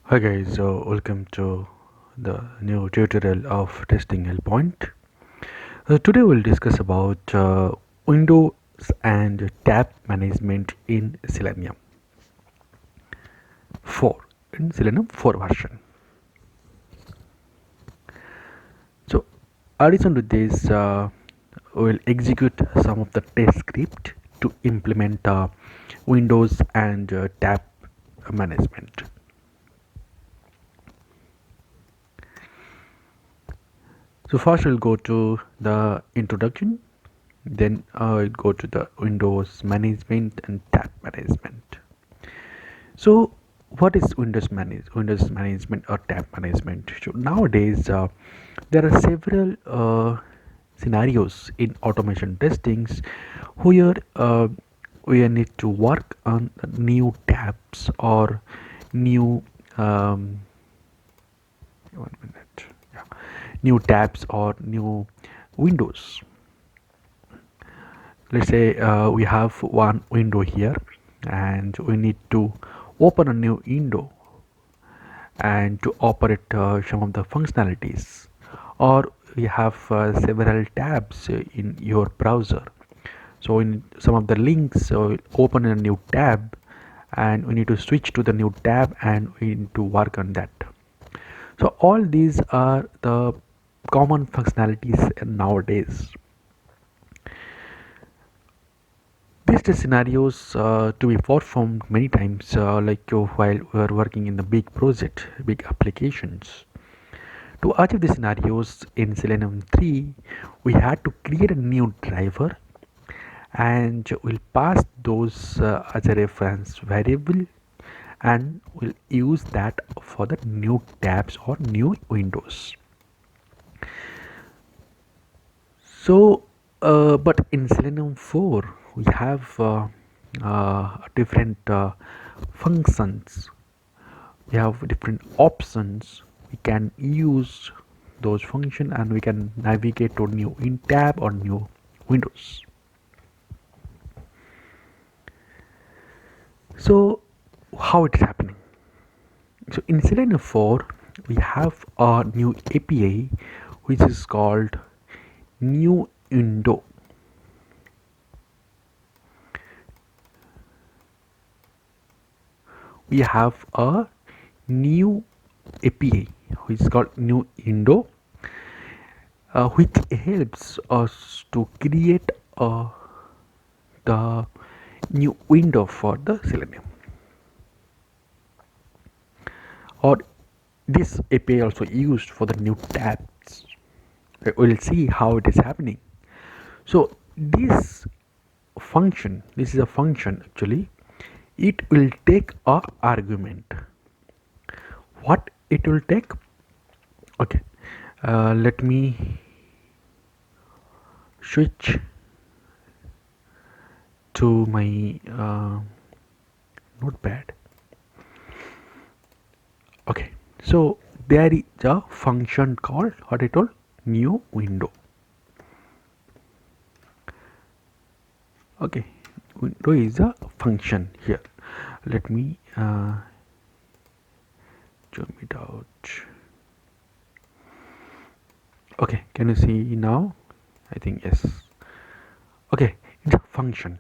Hi guys, welcome to the new tutorial of TestingLPoint. Today we'll discuss about Windows and tab management in Selenium 4 in Selenium 4 version. So, addition to this, we'll execute some of the test script to implement Windows and tab management. So first we'll go to the introduction, then I'll go to the Windows management and tab management. So what is Windows management or tab management? So nowadays there are several scenarios in automation testings where we need to work on new tabs or new um, 1 minute, yeah, new tabs or new windows. Let's say we have one window here and we need to open a new window and to operate some of the functionalities, or we have several tabs in your browser. So in some of the links, so open a new tab and we need to switch to the new tab and we need to work on that. So all these are the common functionalities nowadays. These scenarios to be performed many times, while we are working in the big project, big applications. To achieve these scenarios in Selenium 3, we had to create a new driver and we'll pass those as a reference variable, and we'll use that for the new tabs or new windows. So, but in Selenium 4, we have different functions. We have different options. We can use those functions and we can navigate to new in tab or new windows. So, how it's happening? So, in Selenium 4, we have a new API which is called new window. We have a new API which is called new window, which helps us to create the new window for the Selenium. Or this API also used for the new tabs. We'll see how it is happening. So this this is a function actually. It will take a argument. What it will take? Okay, let me switch to my notepad. Okay, so there is a function called, what I told, new window. Okay, window is a function here. Let me zoom it out. Okay, can you see now? I think yes. Okay, it's a function,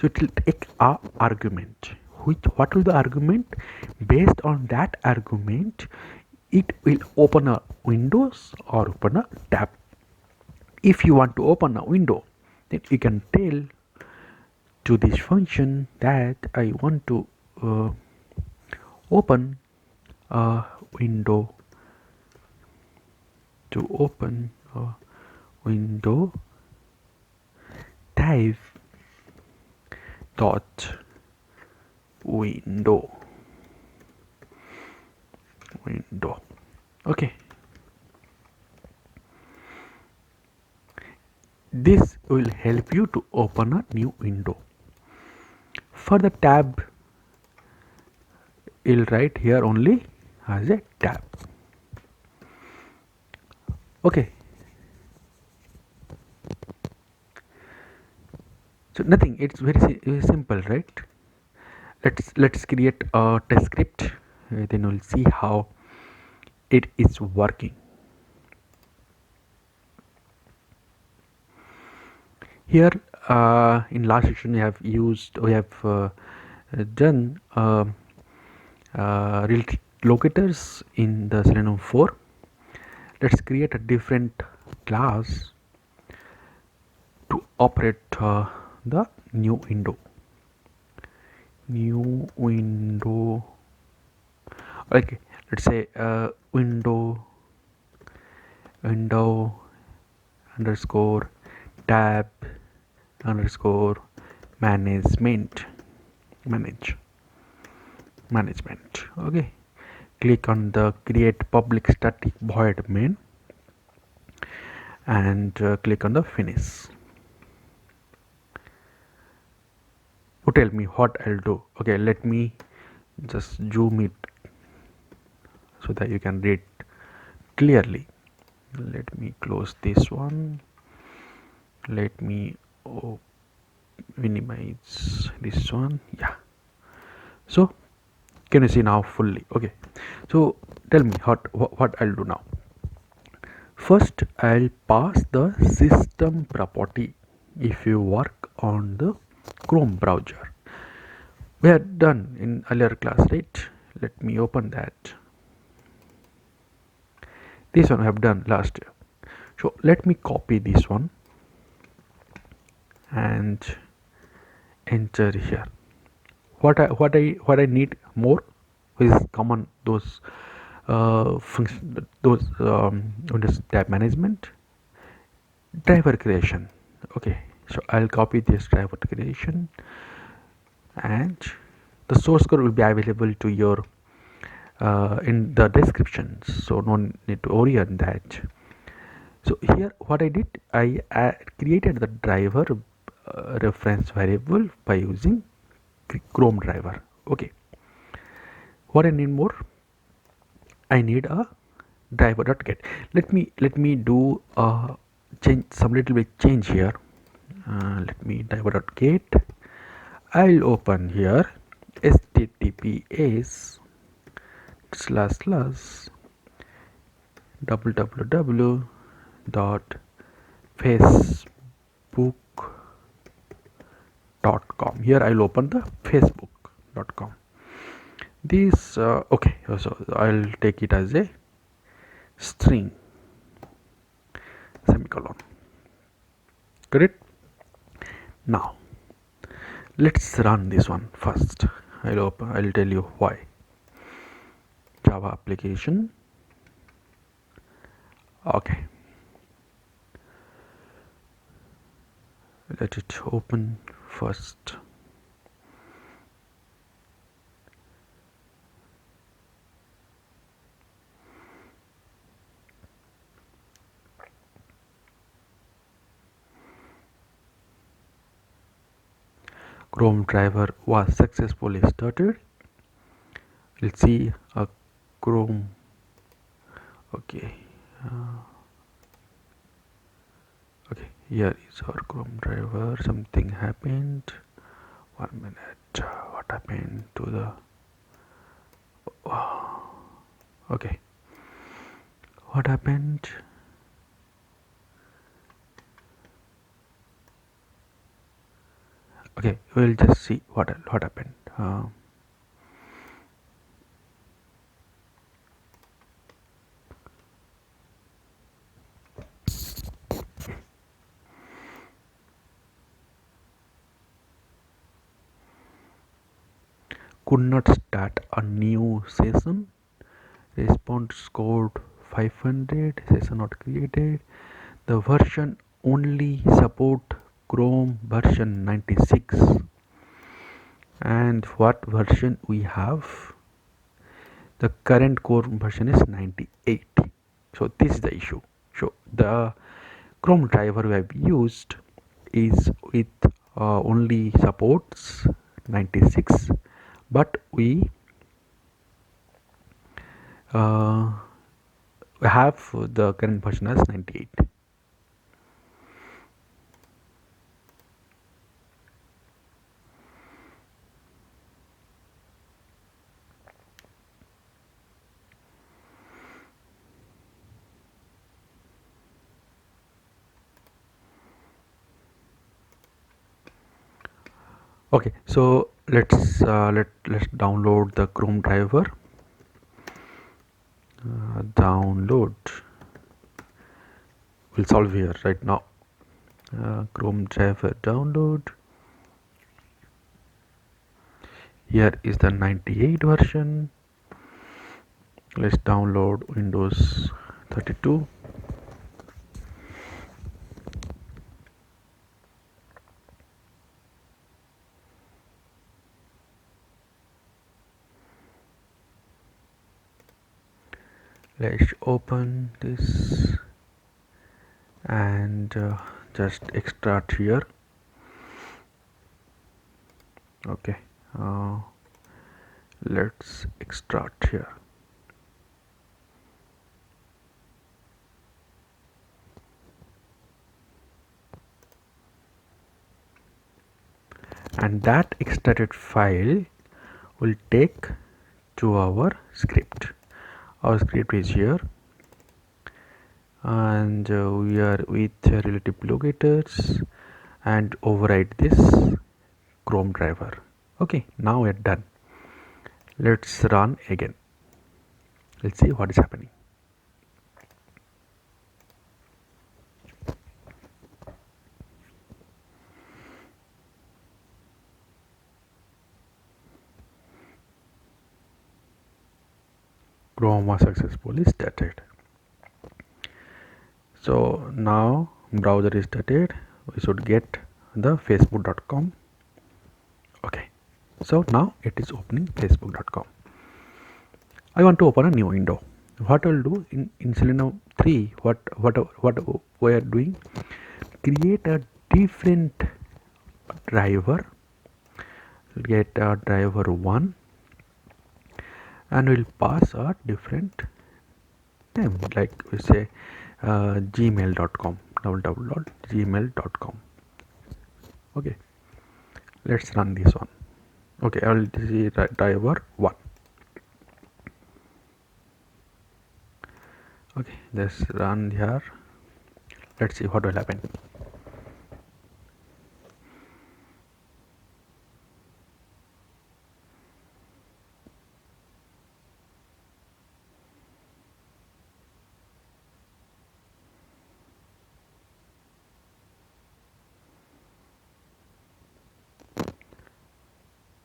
so it will take a argument. What will the argument? Based on that argument, it will open a windows or open a tab. If you want to open a window, then you can tell to this function that I want to open a window, to open a window type dot window. Okay, this will help you to open a new window. For the tab, you'll write here only as a tab. Okay, so nothing, it's very simple, right? Let's create a test script then we'll see how it is working. Here in last section we have done related locators in the Selenium 4. Let's create a different class to operate the new window. Okay, let's say window underscore tab underscore management management. Okay, click on the create public static void main and click on the finish. To tell me what I'll do. Okay, let me just zoom it so that you can read clearly. Let me close this one. Let me minimize this one. Yeah. So can you see now fully? Okay. So tell me what I'll do now. First, I'll pass the system property if you work on the Chrome browser. We had done in earlier class, right? Let me open that. This one I have done last year. So let me copy this one and enter here. What I need more is common those function those Windows tab management driver creation. Okay, so I'll copy this driver creation and the source code will be available to your in the description, so no need to worry on that. So here what I did, I created the driver reference variable by using Chrome driver. Okay, what I need more, I need a driver.get. Let me do change some little bit change here. Let me driver.get. I'll open here https slash slash www dot facebook.com. Here I'll open the facebook.com. This okay, so I'll take it as a string semicolon. Correct. Now let's run this one first. I'll tell you why. Java application. Okay, let it open first. Chrome driver was successfully started. We'll see a Chrome. Okay, okay, here is our Chrome driver. Something happened. 1 minute. What happened to the okay, what happened? Okay, we'll just see what happened. Could not start a new session. Response code 500. Session not created. The version only support Chrome version 96. And what version we have? The current Chrome version is 98. So this is the issue. So the Chrome driver we have used is with only supports 96, but we have the current version as 98. Okay, so let's download the Chrome driver. Download will solve here right now. Chrome driver download. Here is the 98 version. Let's download Windows 32. Let's open this and just extract here. Okay, uh, let's extract here. And that extracted file will take to our script. Our script is here, and we are with relative locators and override this Chrome driver. Okay, now we're done. Let's run again. Let's see what is happening. Chrome was successfully started. So now browser is started. We should get the facebook.com. Okay, so now it is opening facebook.com. I want to open a new window. What I'll do in Selenium 3, what we are doing, create a different driver. Get a driver 1 and we'll pass a different name, like we say gmail.com, gmail.com. Okay, let's run this one. Okay, I'll see driver 1. Okay, let's run here. Let's see what will happen.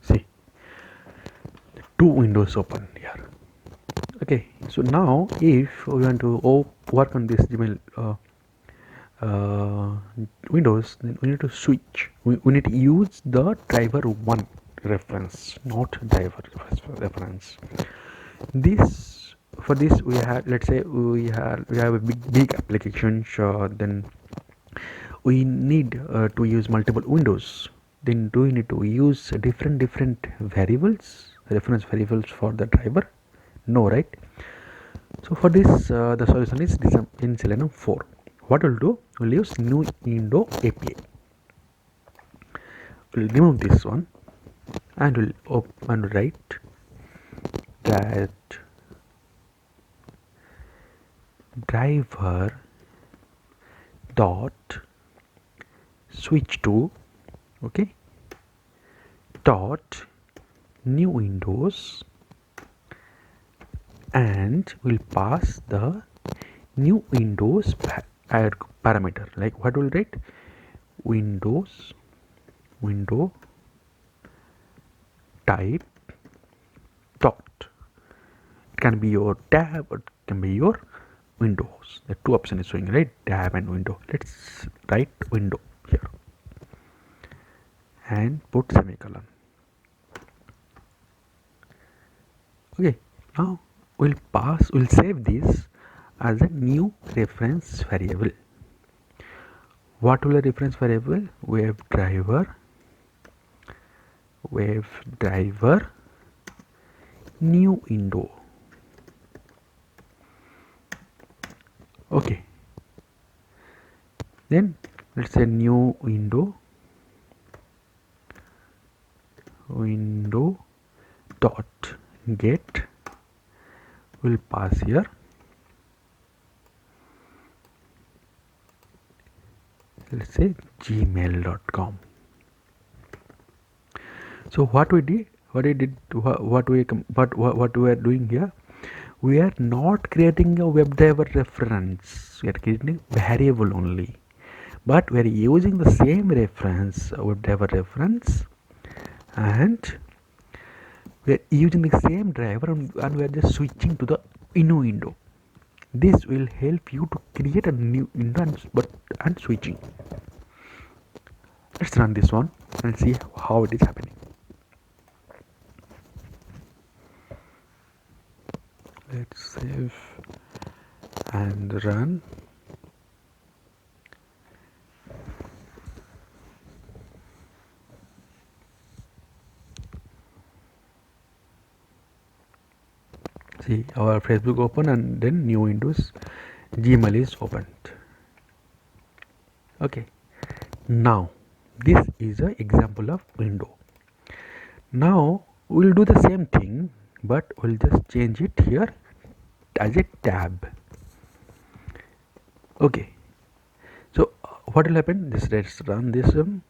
See, two windows open here. Okay, so now if we want to work on this Gmail uh, Windows, then we need to switch. We need to use the driver 1 reference, not driver reference. This for this we have, let's say we have a big application, then we need to use multiple windows. Then do we need to use different variables, reference variables for the driver? No, right? So for this the solution is in Selenium 4. What we'll do, we'll use new window API. We'll remove this one and we'll open, write that driver dot switch to, okay, dot new windows, and we'll pass the new windows parameter. Like what will write, window type dot. It can be your tab or it can be your windows. The two options is showing, right? Tab and window. Let's write window here and put semicolon. Okay, now we'll save this as a new reference variable. What will a reference variable? Wave driver new window. Okay, then let's say new window dot get, will pass here, let's say gmail.com. So what we are doing here, we are not creating a WebDriver reference, we are creating variable only, but we are using the same reference, WebDriver reference, and we are using the same driver, and we are just switching to the new window. This will help you to create a new window and switching. Let's run this one and see how it is happening. Let's save and run. See, our Facebook open and then new Windows Gmail is opened. Okay, now this is an example of window. Now we'll do the same thing, but we'll just change it here as a tab. Okay, so what will happen? Let's run this one.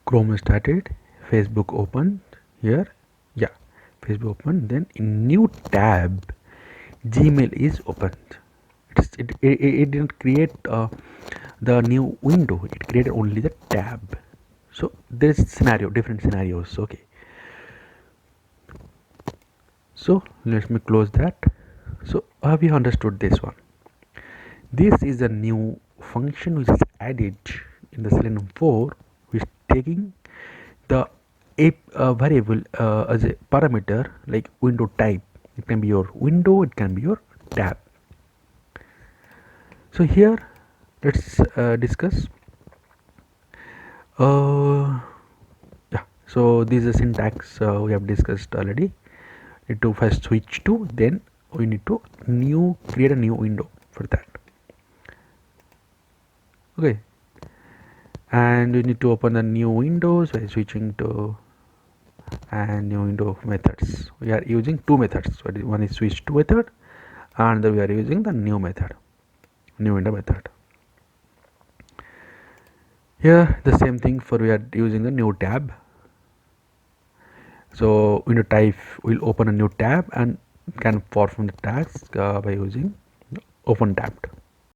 Chrome started, Facebook opened here. Yeah, Facebook opened, then in new tab Gmail is opened. It didn't create the new window, it created only the tab. So there's different scenarios. Okay, so let me close that. So have you understood this one? This is a new function which is added in the Selenium 4, which is taking the a variable as a parameter like window type. It can be your window, it can be your tab. So here let's discuss. Yeah, so this is a syntax we have discussed already. Need to first switch to, then we need to create a new window for that. Okay, and we need to open the new windows by switching to and new window methods. We are using two methods. One is switch to method, and we are using the new window method. Here the same thing, for we are using the new tab. So window type will open a new tab and can perform the task by using open tabbed.